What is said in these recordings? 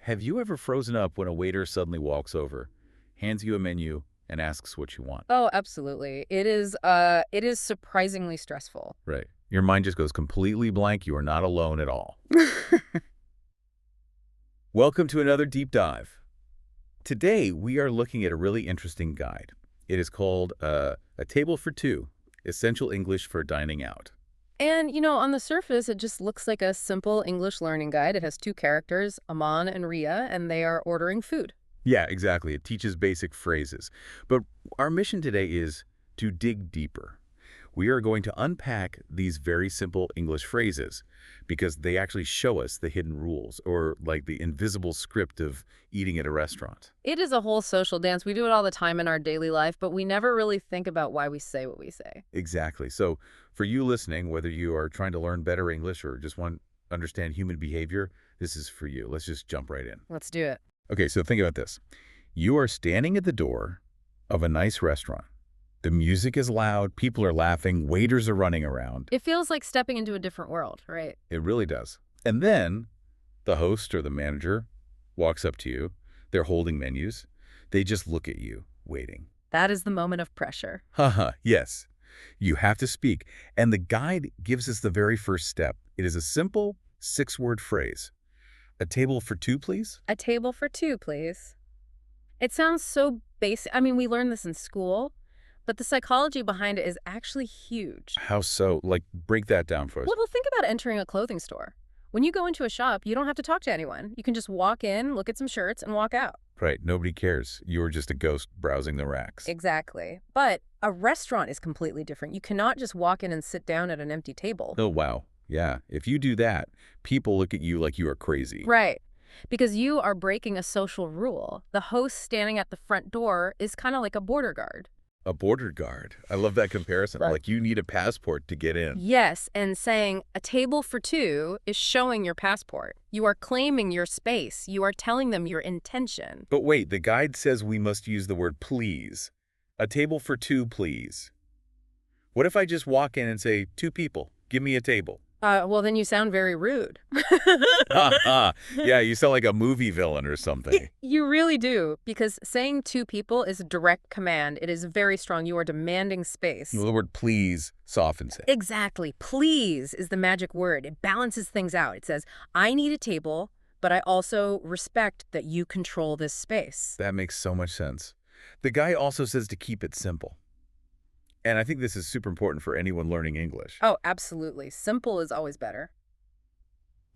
Have you ever frozen up when a waiter suddenly walks over, hands you a menu, and asks what you want? Oh, absolutely. It is surprisingly stressful. Right. Your mind just goes completely blank. You are not alone at all. Welcome to another deep dive. Today, we are looking at a really interesting guide. It is called A Table for Two, Essential English for Dining Out. And, on the surface, it just looks like a simple English learning guide. It has two characters, Aman and Ria, and they are ordering food. Yeah, exactly. It teaches basic phrases. But our mission today is to dig deeper. We are going to unpack these very simple English phrases because they actually show us the hidden rules or like the invisible script of eating at a restaurant. It is a whole social dance. We do it all the time in our daily life, but we never really think about why we say what we say. Exactly. So for you listening, whether you are trying to learn better English or just want to understand human behavior, this is for you. Let's just jump right in. Let's do it. Okay, so think about this. You are standing at the door of a nice restaurant. The music is loud, people are laughing, waiters are running around. It feels like stepping into a different world, right? It really does. And then the host or the manager walks up to you. They're holding menus. They just look at you, waiting. That is the moment of pressure. Haha, yes. You have to speak. And the guide gives us the very first step. It is a simple six-word phrase. A table for two, please? A table for two, please. It sounds so basic. I mean, we learned this in school, but the psychology behind it is actually huge. How so? Like, break that down for us. Well, think about entering a clothing store. When you go into a shop, you don't have to talk to anyone. You can just walk in, look at some shirts, and walk out. Right, nobody cares. You're just a ghost browsing the racks. Exactly. But a restaurant is completely different. You cannot just walk in and sit down at an empty table. Oh, wow. Yeah, if you do that, people look at you like you are crazy. Right. Because you are breaking a social rule. The host standing at the front door is kind of like a border guard. A border guard. I love that comparison. Right. Like you need a passport to get in. Yes, and saying a table for two is showing your passport. You are claiming your space. You are telling them your intention. But wait, the guide says we must use the word please. A table for two, please. What if I just walk in and say, two people, give me a table? Well, then you sound very rude. Yeah, you sound like a movie villain or something. You really do, because saying two people is a direct command. It is very strong. You are demanding space. The word please softens it. Exactly. Please is the magic word. It balances things out. It says, I need a table, but I also respect that you control this space. That makes so much sense. The guy also says to keep it simple. And I think this is super important for anyone learning English. Oh, absolutely. Simple is always better.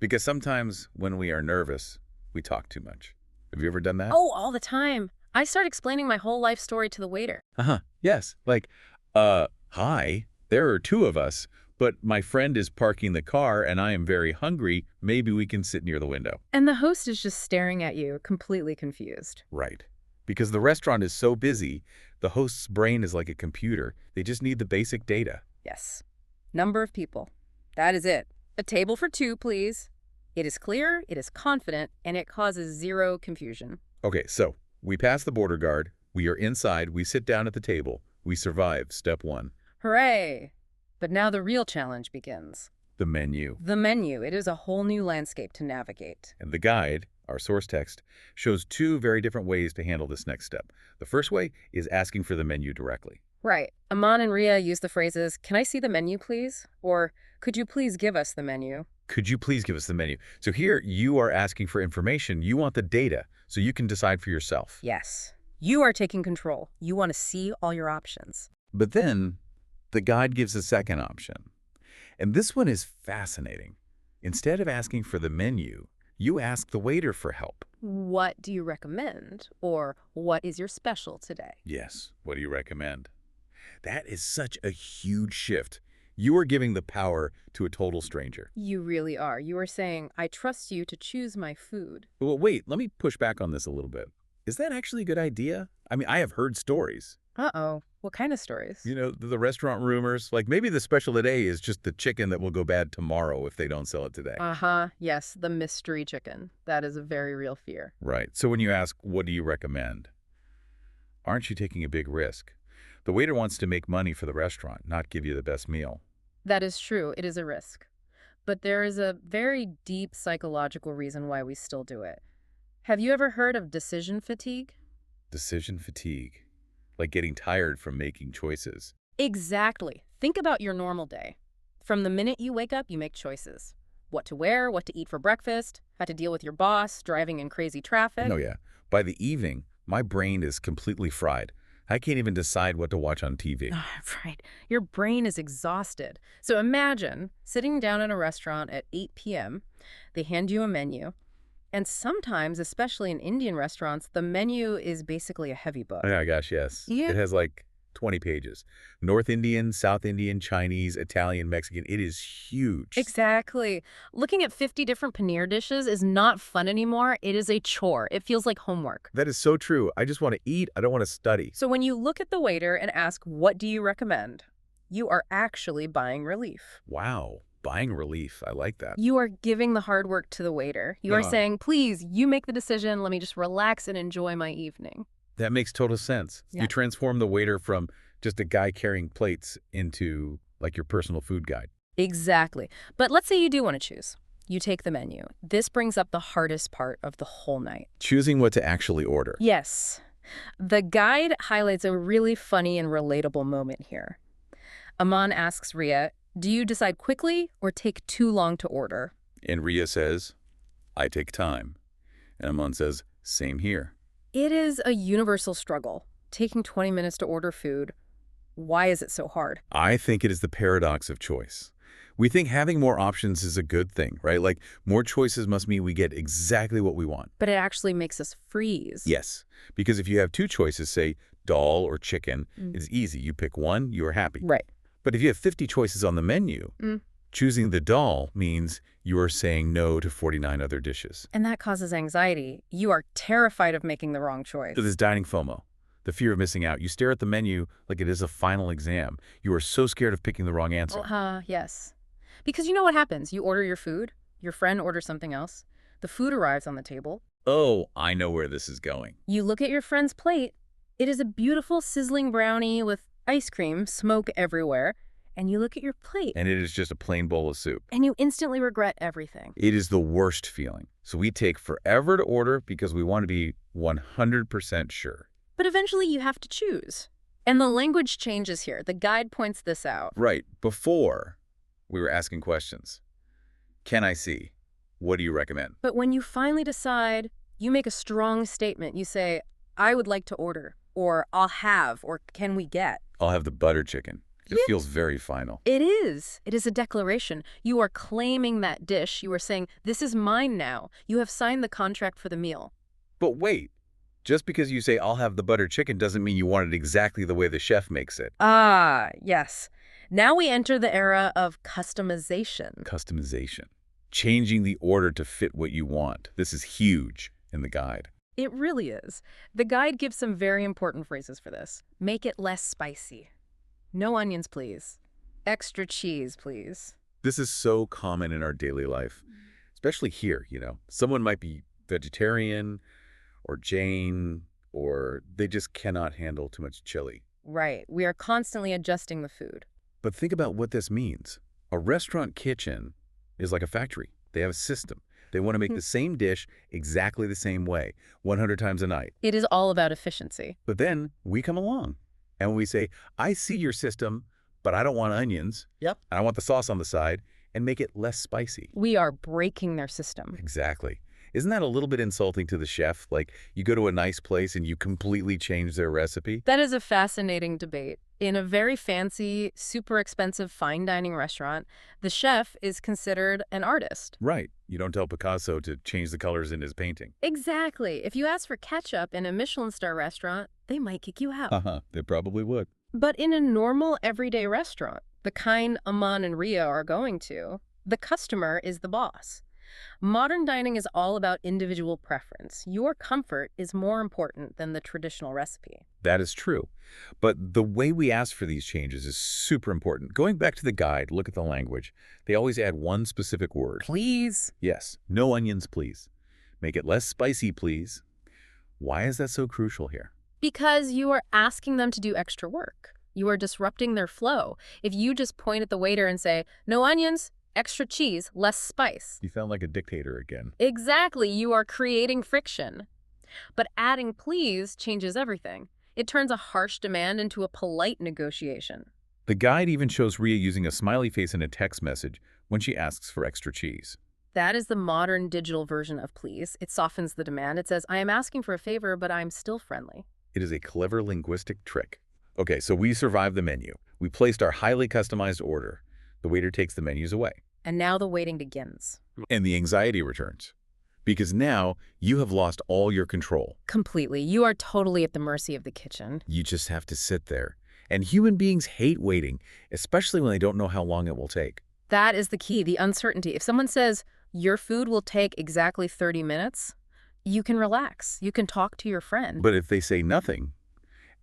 Because sometimes when we are nervous, we talk too much. Have you ever done that? Oh, all the time. I start explaining my whole life story to the waiter. Uh-huh. Yes. Like, hi, there are two of us, but my friend is parking the car and I am very hungry. Maybe we can sit near the window. And the host is just staring at you, completely confused. Right. Because the restaurant is so busy, the host's brain is like a computer. They just need the basic data. Yes. Number of people. That is it. A table for two, please. It is clear, it is confident, and it causes zero confusion. Okay, so we pass the border guard. We are inside. We sit down at the table. We survive. Step one. Hooray! But now the real challenge begins. The menu. The menu. It is a whole new landscape to navigate. And the guide, our source text, shows two very different ways to handle this next step. The first way is asking for the menu directly. Right. Aman and Ria use the phrases, can I see the menu, please? Or, could you please give us the menu? Could you please give us the menu? So here you are asking for information. You want the data so you can decide for yourself. Yes. You are taking control. You want to see all your options. But then the guide gives a second option. And this one is fascinating. Instead of asking for the menu, you ask the waiter for help. What do you recommend? Or, what is your special today? Yes, what do you recommend? That is such a huge shift. You are giving the power to a total stranger. You really are. You are saying, I trust you to choose my food. Well, wait, let me push back on this a little bit. Is that actually a good idea? I mean, I have heard stories. Uh-oh. What kind of stories? You know, the restaurant rumors, like maybe the special today is just the chicken that will go bad tomorrow if they don't sell it today. Uh-huh. Yes, the mystery chicken. That is a very real fear. Right. So when you ask, what do you recommend? Aren't you taking a big risk? The waiter wants to make money for the restaurant, not give you the best meal. That is true. It is a risk. But there is a very deep psychological reason why we still do it. Have you ever heard of decision fatigue? Decision fatigue. Like getting tired from making choices. Exactly. Think about your normal day. From the minute you wake up, you make choices. What to wear, what to eat for breakfast, how to deal with your boss, driving in crazy traffic. Oh, yeah. By the evening, my brain is completely fried. I can't even decide what to watch on TV. Right. Your brain is exhausted. So imagine sitting down in a restaurant at 8 p.m. They hand you a menu. And sometimes, especially in Indian restaurants, the menu is basically a heavy book. Oh, my gosh, yes. Yeah. It has like 20 pages. North Indian, South Indian, Chinese, Italian, Mexican. It is huge. Exactly. Looking at 50 different paneer dishes is not fun anymore. It is a chore. It feels like homework. That is so true. I just want to eat. I don't want to study. So when you look at the waiter and ask, what do you recommend? You are actually buying relief. Wow. Buying relief. I like that. You are giving the hard work to the waiter. You are saying, please, you make the decision. Let me just relax and enjoy my evening. That makes total sense. Yeah. You transform the waiter from just a guy carrying plates into like your personal food guide. Exactly. But let's say you do want to choose. You take the menu. This brings up the hardest part of the whole night. Choosing what to actually order. Yes. The guide highlights a really funny and relatable moment here. Aman asks Ria, do you decide quickly or take too long to order? And Ria says, I take time. And Aman says, same here. It is a universal struggle. Taking 20 minutes to order food. Why is it so hard? I think it is the paradox of choice. We think having more options is a good thing, right? Like more choices must mean we get exactly what we want. But it actually makes us freeze. Yes, because if you have two choices, say dal or chicken, it's easy. You pick one, you are happy. Right. But if you have 50 choices on the menu, choosing the dal means you are saying no to 49 other dishes. And that causes anxiety. You are terrified of making the wrong choice. So this dining FOMO, the fear of missing out. You stare at the menu like it is a final exam. You are so scared of picking the wrong answer. Yes. Because you know what happens? You order your food, your friend orders something else, the food arrives on the table. Oh, I know where this is going. You look at your friend's plate. It is a beautiful sizzling brownie with ice cream, smoke everywhere, and you look at your plate. And it is just a plain bowl of soup. And you instantly regret everything. It is the worst feeling. So we take forever to order because we want to be 100% sure. But eventually you have to choose. And the language changes here. The guide points this out. Right. Before, we were asking questions. Can I see? What do you recommend? But when you finally decide, you make a strong statement. You say, I would like to order, or I'll have, or can we get? I'll have the butter chicken. It Yeah. feels very final. It is. It is a declaration. You are claiming that dish. You are saying, this is mine now. You have signed the contract for the meal. But wait, just because you say I'll have the butter chicken doesn't mean you want it exactly the way the chef makes it. Ah, yes. Now we enter the era of customization. Customization. Changing the order to fit what you want. This is huge in the guide. It really is. The guide gives some very important phrases for this. Make it less spicy. No onions, please. Extra cheese, please. This is so common in our daily life, especially here, Someone might be vegetarian or Jain, or they just cannot handle too much chili. Right. We are constantly adjusting the food. But think about what this means. A restaurant kitchen is like a factory. They have a system. They want to make the same dish exactly the same way, 100 times a night. It is all about efficiency. But then we come along and we say, I see your system, but I don't want onions. Yep. I want the sauce on the side, and make it less spicy. We are breaking their system. Exactly. Isn't that a little bit insulting to the chef? Like, you go to a nice place and you completely change their recipe? That is a fascinating debate. In a very fancy, super expensive fine dining restaurant, the chef is considered an artist. Right. You don't tell Picasso to change the colors in his painting. Exactly. If you ask for ketchup in a Michelin star restaurant, they might kick you out. They probably would. But in a normal, everyday restaurant, the kind Aman and Ria are going to, the customer is the boss. Modern dining is all about individual preference. Your comfort is more important than the traditional recipe. That is true. But the way we ask for these changes is super important. Going back to the guide, look at the language. They always add one specific word. Please. Yes. No onions, please. Make it less spicy, please. Why is that so crucial here? Because you are asking them to do extra work. You are disrupting their flow. If you just point at the waiter and say, no onions, extra cheese, less spice. You sound like a dictator again. Exactly, you are creating friction. But adding please changes everything. It turns a harsh demand into a polite negotiation. The guide even shows Rhea using a smiley face in a text message when she asks for extra cheese. That is the modern digital version of please. It softens the demand. It says, I am asking for a favor, but I'm still friendly. It is a clever linguistic trick. Okay, so we survived the menu. We placed our highly customized order. The waiter takes the menus away. And now the waiting begins. And the anxiety returns. Because now you have lost all your control. Completely. You are totally at the mercy of the kitchen. You just have to sit there. And human beings hate waiting, especially when they don't know how long it will take. That is the key, the uncertainty. If someone says, your food will take exactly 30 minutes, you can relax. You can talk to your friend. But if they say nothing,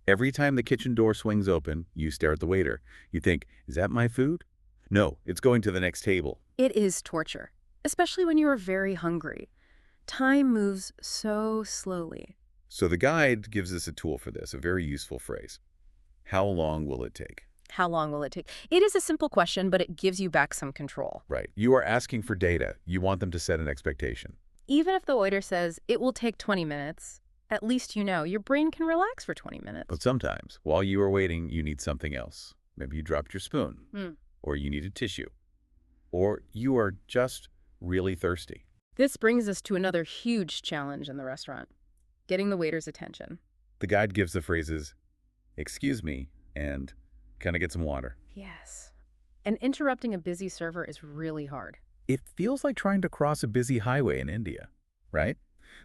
every time the kitchen door swings open, you stare at the waiter. You think, is that my food? No, it's going to the next table. It is torture, especially when you are very hungry. Time moves so slowly. So the guide gives us a tool for this, a very useful phrase. How long will it take? How long will it take? It is a simple question, but it gives you back some control. Right. You are asking for data. You want them to set an expectation. Even if the waiter says, it will take 20 minutes, at least you know your brain can relax for 20 minutes. But sometimes, while you are waiting, you need something else. Maybe you dropped your spoon, or you need a tissue, or you are just really thirsty. This brings us to another huge challenge in the restaurant, getting the waiter's attention. The guide gives the phrases, excuse me, and can I get some water? Yes. And interrupting a busy server is really hard. It feels like trying to cross a busy highway in India, right?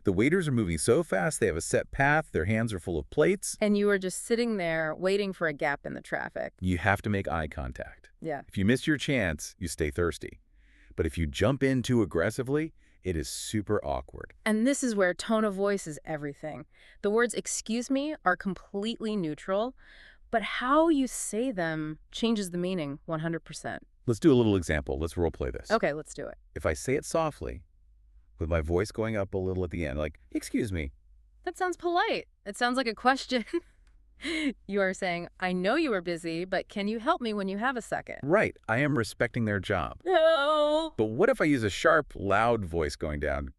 The waiters are moving so fast, they have a set path, their hands are full of plates. And you are just sitting there waiting for a gap in the traffic. You have to make eye contact. Yeah. If you miss your chance, you stay thirsty. But if you jump in too aggressively, it is super awkward. And this is where tone of voice is everything. The words excuse me are completely neutral, but how you say them changes the meaning 100%. Let's do a little example. Let's role play this. Okay, let's do it. If I say it softly, with my voice going up a little at the end, like, excuse me. That sounds polite. It sounds like a question. You are saying, I know you are busy, but can you help me when you have a second? Right, I am respecting their job. No. But what if I use a sharp, loud voice going down?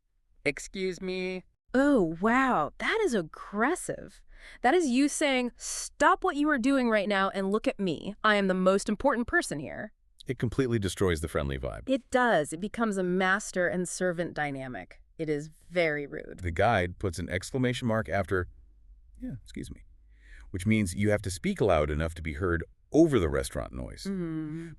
Excuse me. Oh, wow. That is aggressive. That is you saying, stop what you are doing right now and look at me. I am the most important person here. It completely destroys the friendly vibe. It does. It becomes a master and servant dynamic. It is very rude. The guide puts an exclamation mark after, yeah, excuse me, which means you have to speak loud enough to be heard over the restaurant noise.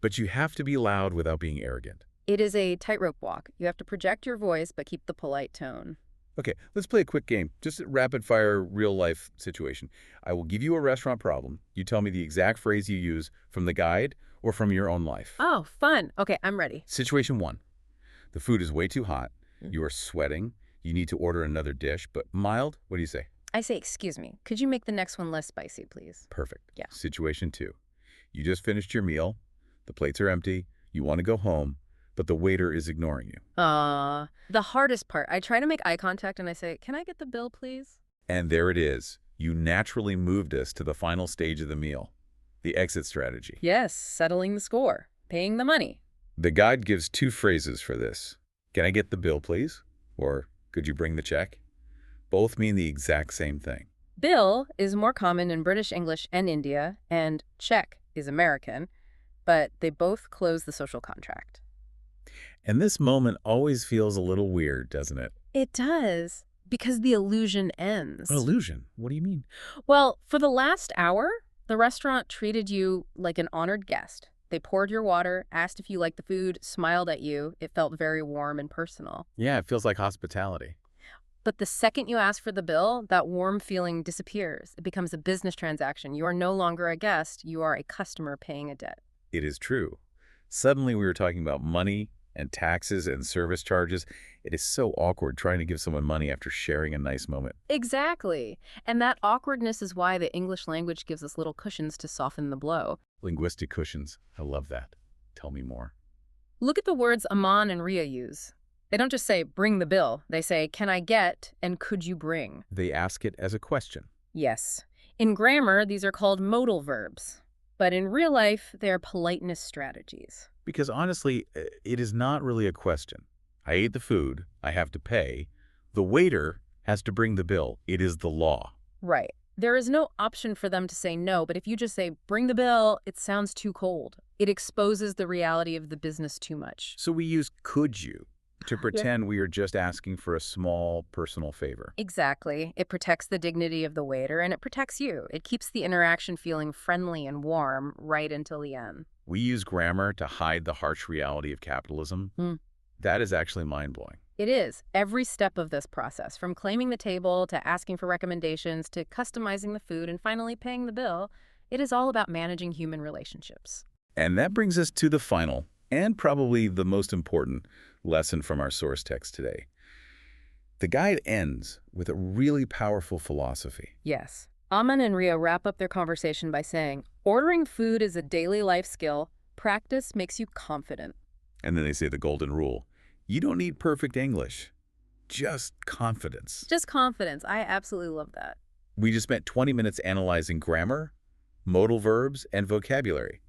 But you have to be loud without being arrogant. It is a tightrope walk. You have to project your voice, but keep the polite tone. Okay, let's play a quick game. Just a rapid-fire, real-life situation. I will give you a restaurant problem. You tell me the exact phrase you use from the guide or from your own life. Oh, fun. Okay, I'm ready. Situation 1. The food is way too hot. You are sweating. You need to order another dish, but mild? What do you say? I say, excuse me, could you make the next one less spicy, please? Perfect. Yeah. Situation 2. You just finished your meal. The plates are empty. You want to go home, but the waiter is ignoring you. The hardest part. I try to make eye contact and I say, can I get the bill, please? And there it is. You naturally moved us to the final stage of the meal, the exit strategy. Yes, settling the score, paying the money. The guide gives 2 phrases for this. Can I get the bill, please? Or could you bring the check? Both mean the exact same thing. Bill is more common in British English and India, and check is American, but they both close the social contract. And this moment always feels a little weird, doesn't it? It does, because the illusion ends. An illusion? What do you mean? Well, for the last hour, the restaurant treated you like an honored guest. They poured your water, asked if you liked the food, smiled at you. It felt very warm and personal. Yeah, it feels like hospitality. But the second you ask for the bill, that warm feeling disappears. It becomes a business transaction. You are no longer a guest. You are a customer paying a debt. It is true. Suddenly we were talking about money and taxes and service charges. It is so awkward trying to give someone money after sharing a nice moment. Exactly. And that awkwardness is why the English language gives us little cushions to soften the blow. Linguistic cushions. I love that. Tell me more. Look at the words Aman and Ria use. They don't just say, bring the bill. They say, can I get and could you bring? They ask it as a question. Yes. In grammar, these are called modal verbs. But in real life, they are politeness strategies. Because honestly, it is not really a question. I ate the food, I have to pay. The waiter has to bring the bill. It is the law. Right. There is no option for them to say no, but if you just say, bring the bill, it sounds too cold. It exposes the reality of the business too much. So we use could you to pretend we are just asking for a small personal favor. Exactly. It protects the dignity of the waiter, and it protects you. It keeps the interaction feeling friendly and warm right until the end. We use grammar to hide the harsh reality of capitalism. That is actually mind-blowing. It is. Every step of this process, from claiming the table to asking for recommendations to customizing the food and finally paying the bill, it is all about managing human relationships. And that brings us to the final, and probably the most important, lesson from our source text today. The guide ends with a really powerful philosophy. Yes. Aman and Ria wrap up their conversation by saying, ordering food is a daily life skill. Practice makes you confident. And then they say the golden rule. You don't need perfect English, just confidence. Just confidence. I absolutely love that. We just spent 20 minutes analyzing grammar, modal verbs, and vocabulary.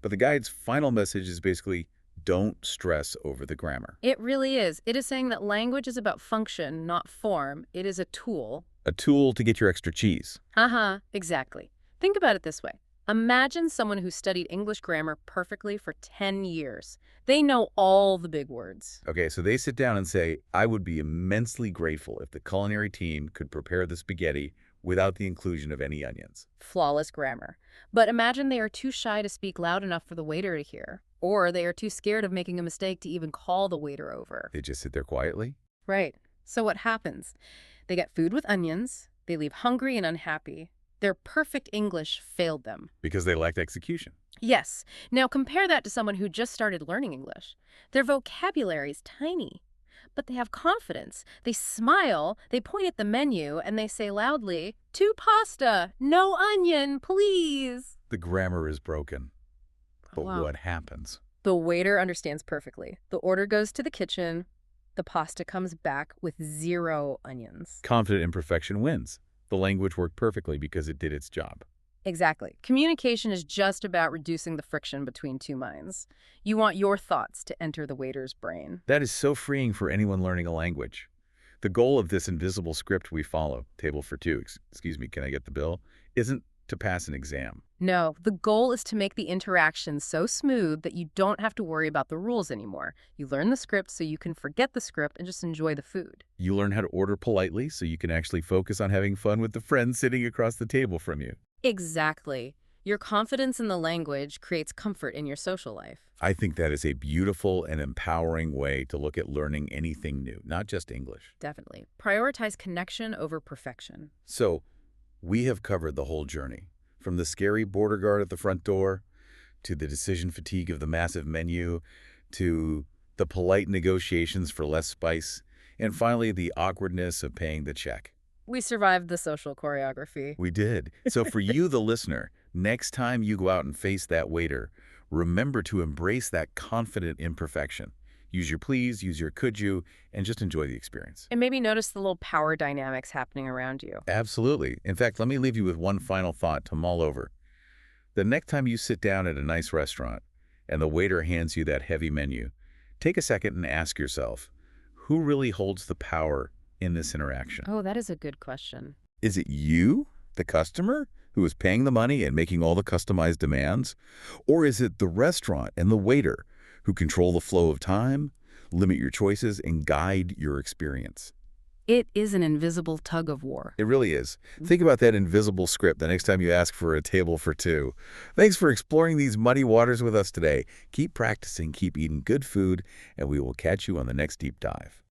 But the guide's final message is basically, don't stress over the grammar. It really is. It is saying that language is about function, not form. It is a tool. A tool to get your extra cheese. Exactly. Think about it this way. Imagine someone who studied English grammar perfectly for 10 years. They know all the big words. Okay, so they sit down and say, I would be immensely grateful if the culinary team could prepare the spaghetti without the inclusion of any onions. Flawless grammar. But imagine they are too shy to speak loud enough for the waiter to hear. Or they are too scared of making a mistake to even call the waiter over. They just sit there quietly? Right. So what happens? They get food with onions. They leave hungry and unhappy. Their perfect English failed them. Because they lacked execution. Yes. Now compare that to someone who just started learning English. Their vocabulary is tiny, but they have confidence. They smile, they point at the menu, and they say loudly, "Two pasta, no onion, please." The grammar is broken. But Wow. what happens? The waiter understands perfectly. The order goes to the kitchen. The pasta comes back with 0 onions. Confident imperfection wins. The language worked perfectly because it did its job. Exactly. Communication is just about reducing the friction between two minds. You want your thoughts to enter the waiter's brain. That is so freeing for anyone learning a language. The goal of this invisible script we follow, table for two, excuse me, can I get the bill, isn't to pass an exam. No, the goal is to make the interaction so smooth that you don't have to worry about the rules anymore. You learn the script so you can forget the script and just enjoy the food. You learn how to order politely so you can actually focus on having fun with the friends sitting across the table from you. Exactly. Your confidence in the language creates comfort in your social life. I think that is a beautiful and empowering way to look at learning anything new, not just English. Definitely. Prioritize connection over perfection. So, we have covered the whole journey, from the scary border guard at the front door, to the decision fatigue of the massive menu, to the polite negotiations for less spice, and finally the awkwardness of paying the check. We survived the social choreography. We did. So for you, the listener, next time you go out and face that waiter, remember to embrace that confident imperfection. Use your please, use your could you, and just enjoy the experience. And maybe notice the little power dynamics happening around you. Absolutely. In fact, let me leave you with one final thought to mull over. The next time you sit down at a nice restaurant and the waiter hands you that heavy menu, take a second and ask yourself, who really holds the power in this interaction? Oh, that is a good question. Is it you, the customer, who is paying the money and making all the customized demands? Or is it the restaurant and the waiter who control the flow of time, limit your choices, and guide your experience? It is an invisible tug of war. It really is. Think about that invisible script the next time you ask for a table for two. Thanks for exploring these muddy waters with us today. Keep practicing, keep eating good food, and we will catch you on the next deep dive.